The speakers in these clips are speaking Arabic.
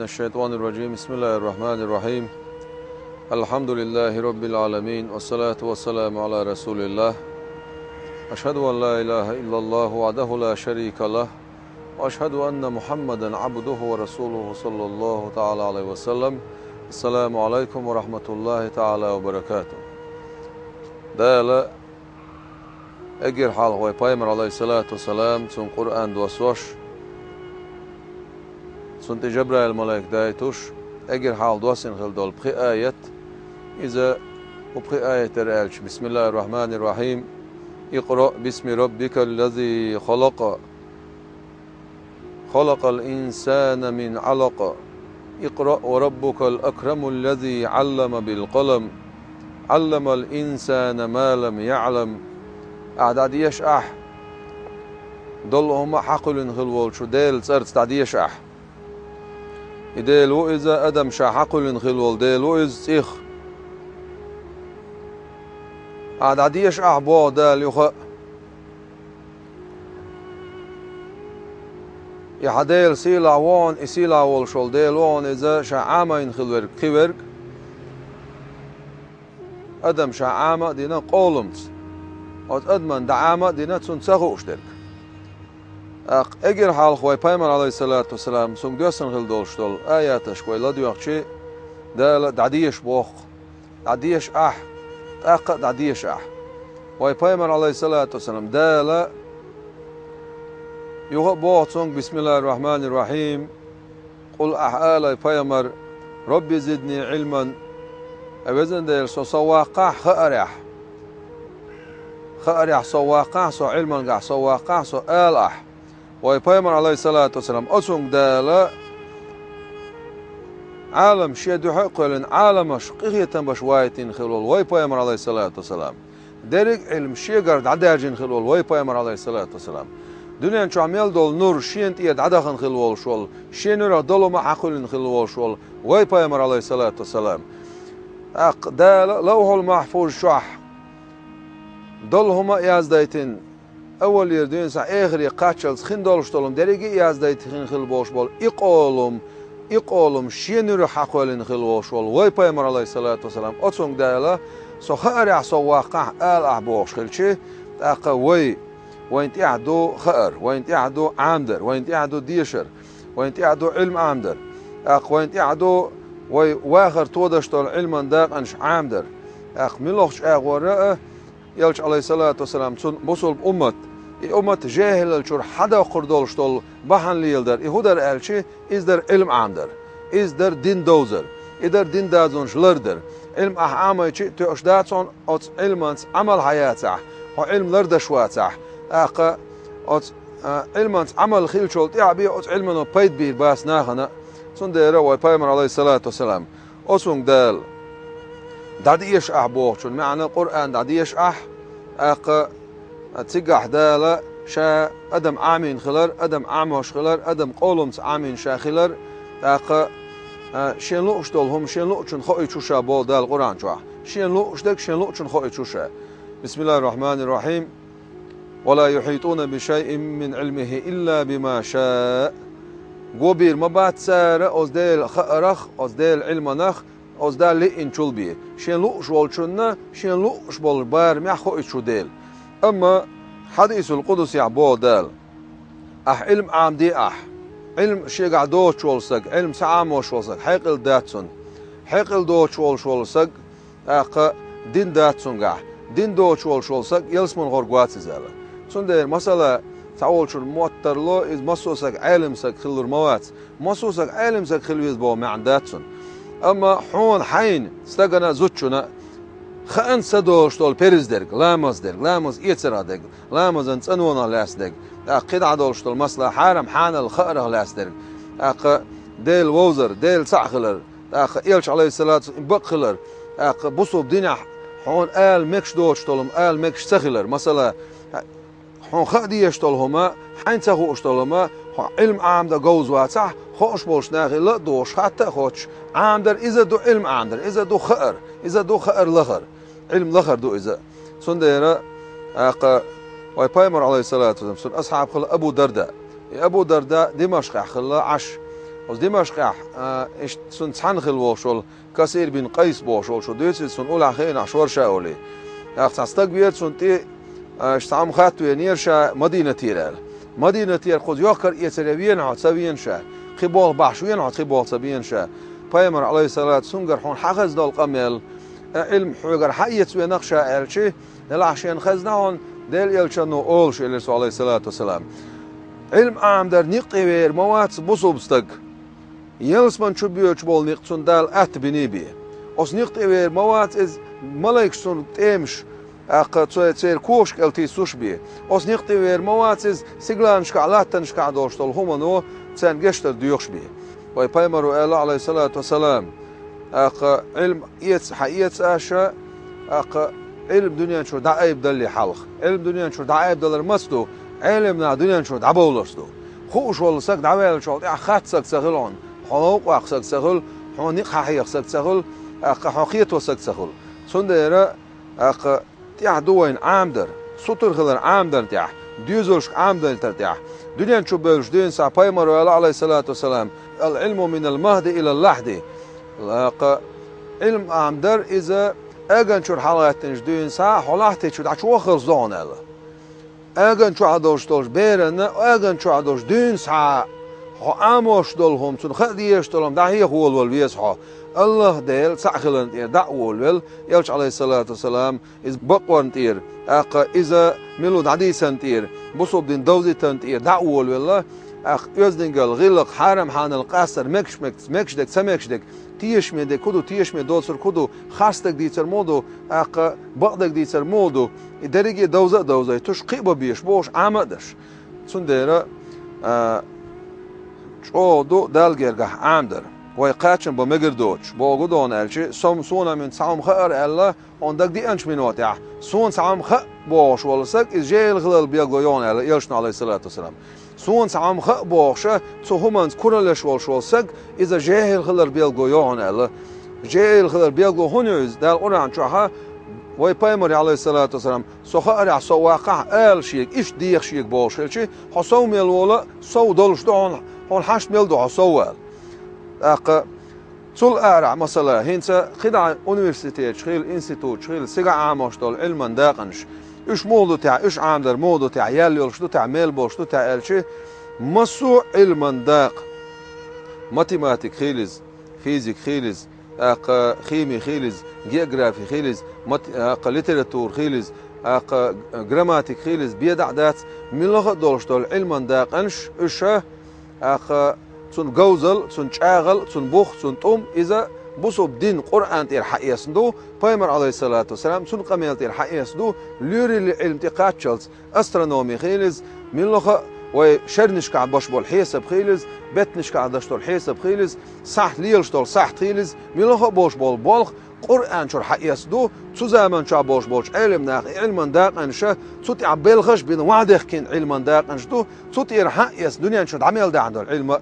من الشيطان الرجيم. بسم الله الرحمن الرحيم. الحمد لله رب العالمين، والصلاة والسلام على رسول الله. أشهد أن لا إله إلا الله وحده لا شريك له، وأشهد أن محمدا عبده ورسوله صلى الله تعالى عليه وسلم. السلام عليكم ورحمة الله تعالى وبركاته. دالا اگر حال هو پیامبر علیه الصلاة والسلام چون قرآن دوسوش چون جبرائيل ملاك دايتوش اگر حال دوسين خل دول بخي آية إذا وبخي آية رأيش. بسم الله الرحمن الرحيم. اقرأ باسم ربك الذي خلق الإنسان من علق. اقرأ وربك الأكرم الذي علم بالقلم علم الإنسان ما لم يعلم. أعداديش دلهم حقل خلول شو ديل صرت تعديش ديل وإذا أدم شا حقل خلول ديل وإذ سيخ أعداديش بو دال يخ يحديل سيلا وان إسيلا والشول ديل وان إذا شا عامين خلورك خيورك أدم شا عامة دينا قولمت أدمن دعامة دينا تنسخوش درك اگر حال خوي پیامبر علیه الصلاة والسلام سونگ دوسن خل دولشتول آیاتش خوي لا دیوخچی دال دعدیش بوخ دعدیش دعدیش خوي پیامبر علیه الصلاة والسلام دال يوه بوخ سونگ بسم الله الرحمن الرحيم. قل آل پیامبر رب زدني علما اوزن دل سواقع خارح سواقع سو علما قع سواقع سو آلح. ويبايمر عليه الصلاة والسلام أسونج دالا عالم شيدو حقلن عالم شقية بشوايتين خلول ويبايمر عليه الصلاة والسلام درك علم شيقرد عداجين خلول ويبايمر عليه الصلاة والسلام دنيا شو عميل دول نور شينت إيد عداخن خلول شول شينورا دولو ما حقلن خلول شول ويبايمر عليه الصلاة والسلام دالا لوح المحفوظ شح دولهما يازدايتين أول يردين سا آخر يقاتشلز خين دولشتولم دريجي يازدايت خين خل بوش بول إقولم شينور حقولين خل بوش بول وي پیامبر عليه الصلاة والسلام أتصونج دالا سو خارع سو واقع آل أحبوش خلشي تاقا وين تعدو خير وين تعدو عامدر وين تعدو ديشر وين تعدو علم عامدر وين تعدو واخر تودشتول علما داق أنش عامدر ملوخش وراء يلش عليه الصلاة والسلام تون بوصل أمة جاهل الشور حدا قردولشتول بحن ليلدر يهودر ألشي إزدر علم عامدر إزدر دين دوزر إدر دين دازونش لردر علم أحامي شيء تأشداتون أت علمانس عمل حياته وعلم لردشواته أت علمانس عمل خيلشول تعبي أت علمنا بيد بير باس ناخنا تون ديره ويبايمر عليه الصلاة والسلام أسونج دال دعديش بوخشون معنى القرآن دعديش تيجح دالا شا أدم عامين خلر أدم عاموش خلر أدم قولمس عامين شا خلر شين لوش دولهم شين لوشن خوي تشوشا بول دال القرآن شوا شين لوش دك شين لوشن خوي تشوشا. بسم الله الرحمن الرحيم. ولا يحيطون بشيء من علمه إلا بما شاء. قبير ما بعد سارة أزدال خرخ أزدال علم نخ أزدال لئن شلبي شين لوش والشنا شين لوش بالبار ما خوي تشو ديل. أما حديث القدس يعبو دال علم عام دي علم شيء قعدو شولسق علم سعامو شولسق حيقل داتسون حيقل دو شولسق دين داتسون قع دين دو شولسق يلسمون غرقوات زالا سون دير مثلا تعول شو موتر لو إز مصوصق علم سق خلور موات مصوصق علم سق خلويز بو معن داتسون. أما حون حين استقنا زوتشنا خان سدوش تول بيرز درك لامز يتسرا درك لامز انسانونا لاس درك قيد عدولش تول مسلا حارم حان الخير لاس درك ديل ووزر ديل سعخلر يلش عليه الصلاة بقخلر بوصو بدنيا حون آل مكش دوش تولم آل مكش سخلر مثلا حون خاديش تولهما حين سخو اشتولهما علم عام دا جوز واتح خوش بولش ناخي لا دوش حتى خوش عام در إذا دو علم عام در إذا دو خير إذا دو خير لخر علم لخر دو إذا سنديرة ويبايمر عليه الصلاة والسلام سن أصحاب خلا أبو درداء دمشق خلا عش aus Dimashq ist sun Zanchil woschol Kasir bin Qais woschol شو دوت sun Ula Khain Ashwar Shaoli أختصاصك بيت sun تي اشتعم خاتو ينيرشا مدينة تيرال مدينة تير خود يوكر يتربين عصبين شا خبال بحشوين عصبال صبين شا پیامبر علیه الصلاة سونگر حون حخز دال قمل علم حجر حیت و نقشه الچه نلعشین خزنان دل یلچنو اولش علیه الصلاة والسلام علم عام در نقطه ویر موات بصوبستگ یلس من چوبیوچ بول نقطون دال ات بنیبی اس نقطه ویر موات از ملائکشون تیمش اق تیر کوشک التی سوش بی اس نقطه ویر موات از سیگلانش کعلاتنش کعداشتال همانو تن گشتر دیوش بی وای پیامبر علیه الصلاة والسلام اق علم یت حیت اشا اق علم دنیا شو دعیب دلی حلق علم دنیا شو دعیب دلر مستو علم نا دنیا شو دعبولستو خوش ولسک دعویل شو اخات سک سغلون حقوق اخسک سغل حونی حقیق سک سغل اق حقیقت وسک سغل سندره اق تیع دوین عامدر سطر خلر عامدر تیع دیوزلش عامدر تیع دنیا شو بلش دین سا پیامبر علیه الصلاة والسلام العلم من المهد إلى اللحد علم عمدر إذا أجن شو حالات نجدين سا حالات شو دعشوا خرزان الله أجن شو عدوش دولش بيرنا أجن شو عدوش دين سا عاموش دولهم تون خديش دولهم دعيه هو والبيس ها الله ديل سأخلن تير دعول ويل يلش عليه الصلاة والسلام إذ بقون تير إذا ملود عديسن تير بصوب دين دوزي تير دعول ويل اخ يزدنجل غلق حرم حان القصر مكشدك سمكشدك تيش ميد كودو تيش ميد دوسر كودو خاستك ديتر مودو اق بقدك ديتر مودو درجه دوزه توش قيبه بيش بوش عمدش سندره شو دو دالجرگه عمدر وای قاچن با مگردوچ با گودون الچی سونا من سام خير الله اندك دي انش منوت يا سون سام خ باش ولسك از جيل خلال بيغويون الله يلشن عليه الصلاه والسلام سون سام خ باشه تو همانز كورلش ولشولسك از جيل خلال بيغويون الله جيل خلال بيغو هنوز دال اوران چها وای پیامبر علیه الصلاة والسلام سخر سو واقع ال شيك ايش ديخ شيك باشه چی حسو مل ولا سو دولش دون هون 8 مل دو سوال اق تول ارع مثلا هنسا خدع universiteit شغل انستيتوت شغل سيغا عامش دول علما داقنش ايش موضوع تاع ايش عامدر موضوع تاع ياليول شتو تاع ميل بوش شتو تاع الشي مسو علما داق ماتيماتيك خيلز فيزيك خيلز اق خيمي خيلز جيوغرافي خيلز اق ليتراتور خيلز اق جراماتيك خيلز بيدعدات من لغه دولش دول علما داقنش ايش اق تون جوزل تون شاغل تون بوخ تون توم إذا بصوب دين قرآن تير حقيقة پیامبر عليه الصلاة والسلام تون قميل تير حقيقة لوري العلم تقاتشلز أسترونومي خيلز من لغة وشرنش كعب باش بول حساب خيلز بتنش كعب داشتول حساب خيلز صح ليلشتول صح خيلز من لغة باش بول بالغ قرآن شر حقيقة تو زمان شو باش باش علم ناق علما داق انشا تو تعبلغش بين وعدك كين علما داق انشدو تو تير حقيقة دنيا شو عمل ده عند العلم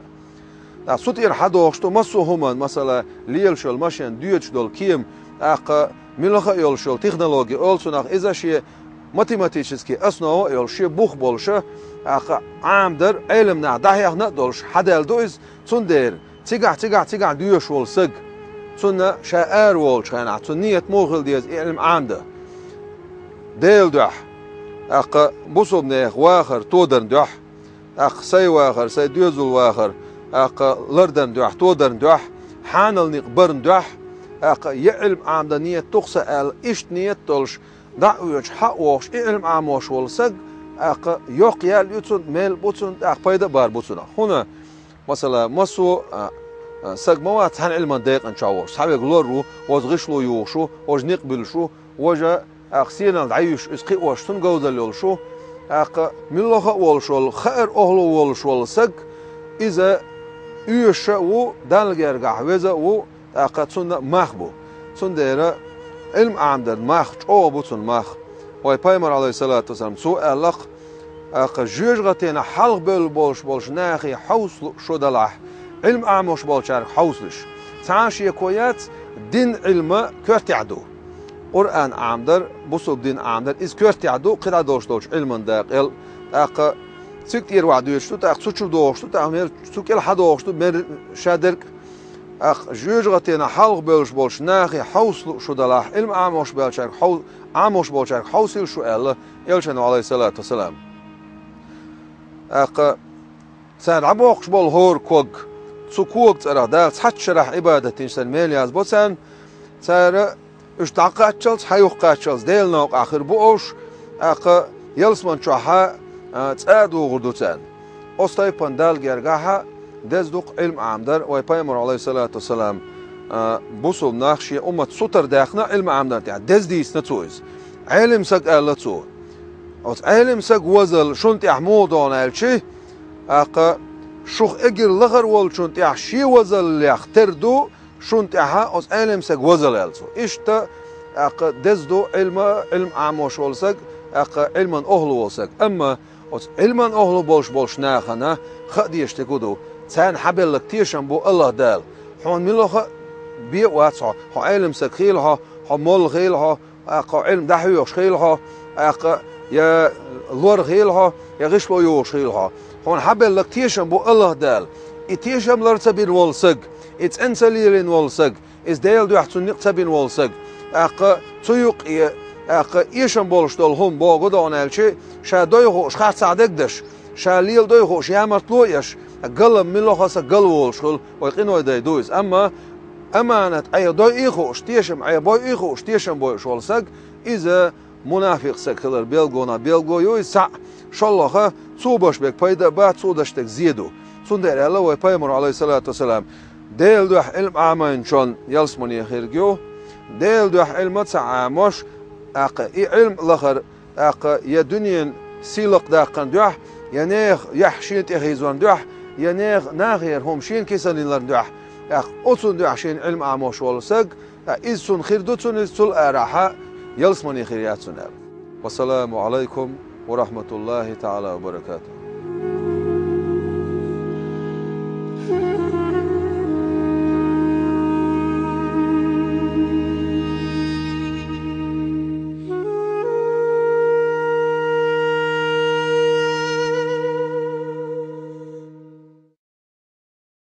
سوتير حدوشتو مسو همان مثلا ليلشل ماشين ديوتش دول كيم اق ملخ يلشل تكنولوجي اولسو ناخ اذا شيء ماتيماتيشسكي اسنو يلشي بوخ بولشه اق عامدر علم نا داهيخ ندولش حدل دوز تندير تيغا ديوش ولسق تن شاعر ولش انا تنيت موغل ديز علم عامده ديل دح اق بوصب نيخ واخر تودر دح اق سي واخر سي ديوزل واخر اق لردن دوح تودرن دوح حانل نقبرن دوح اق يعلم عامدانية تقسأل إيش نية تلش دعويش حقوش علم عاموش ولسق اق يقيال يتسون ميل بوتسون اق بايدا بار بوتسون هنا مثلا مسو سق موات هن علما دايق انشاوش صحابي يقولوا وزغشلو يوشو وج نقبلشو وجا اق سينال دعيوش اسقي واشتون قودل يولشو اق ملوخ ولشول خير اهلو ولشول سق إذا يوش و دالجرجع وذا و أقصنا مخبو سندرة علم عمدر مخ أو بوتون مخ ويبايمر عليه الصلاة والسلام سوء لق أق جيجغتنا حلق بالبولش ناخي حوس شو دلح علم عموش بالشارك حوسلش تعاش يكويات دين علم كرتعدو قرآن عمدر بصوب دين عمدر إذ كرتعدو قرأ دوش علم داقل أق سكتير وعدو يشتو تاخ سوتشو دوشتو تاخ مير سوكل حدوشتو مير شادرك اخ جوجغتينا حلق بلش بولش ناخي حوصل شو دلاح علم عاموش بلشك حو عاموش بولشك حوصل شو الله يلشن عليه الصلاة والسلام اخ سان عبوخش بول هور كوغ سكوغ ترى دا تحشرح عبادة تنسان ميلياز بوسان سار اش دقاتشلز حيوخ قاتشلز ديل نوق اخر بوش اخ يلسمن شوحا تادو غردوتان اوستاي باندال جرغاها دزدوق علم عامدر وي بايمر عليه الصلاة والسلام بوصل ناخشي امت سوتر داخنا علم عامدر يعني دزديس نتويز علم سق الاتو او علم سق وزل شنت احمودون الشي اق شوخ اجر لغر ول شنت شي وزل يختردو شنت اها او علم سق وزل السو اشتا اق دزدو علم عاموش ولسق اق علما اهل ولسق اما او علما اهل بولش ناخنا خديش تقودو تان حبل لك تيشن بو الله دال حون ملوخ بي واتسع ها علم سخيلها ها مول خيلها اق علم دحيوش خيلها اق يا لور خيلها يا غشلو يوش خيلها حون حبل لك تيشن بو الله دال اتيشم لرتبين ولسق ات انسليلين ولسق از ديل دو احتن نقتبين ولسق اق تيوق اق ايشن بولش دول هم بو غدون الشي شا دويغو شخات سعدقدش شا ليل دويغو شيامرتلويش قلم ملوخس قلول شغل ويقينوا يدي دويز اما امانه اي دوي اخو اشتيشم اي بوي اخو اشتيشم بوي شغل سق اذا منافق سكلر بيلغونا بيلغو يويسع شالله صوبش بك بايدا بعد صودشتك زيدو صندر الله وي بايمر عليه الصلاه والسلام ديل دوح علم عامين شون يلسمني خيرجو ديل دوح علم تعامش اق علم الاخر اق يا دنيا سيلق داقن دوح ينيخ يحشيت يخيزون دوح ينيغ ناغير هم شين كيسانين لردوح اخ اوتون دوح شين علم عاموش والسق ازسون خير دوتون ازسول اراحة يلسمني خيرياتسون والسلام عليكم ورحمة الله تعالى وبركاته.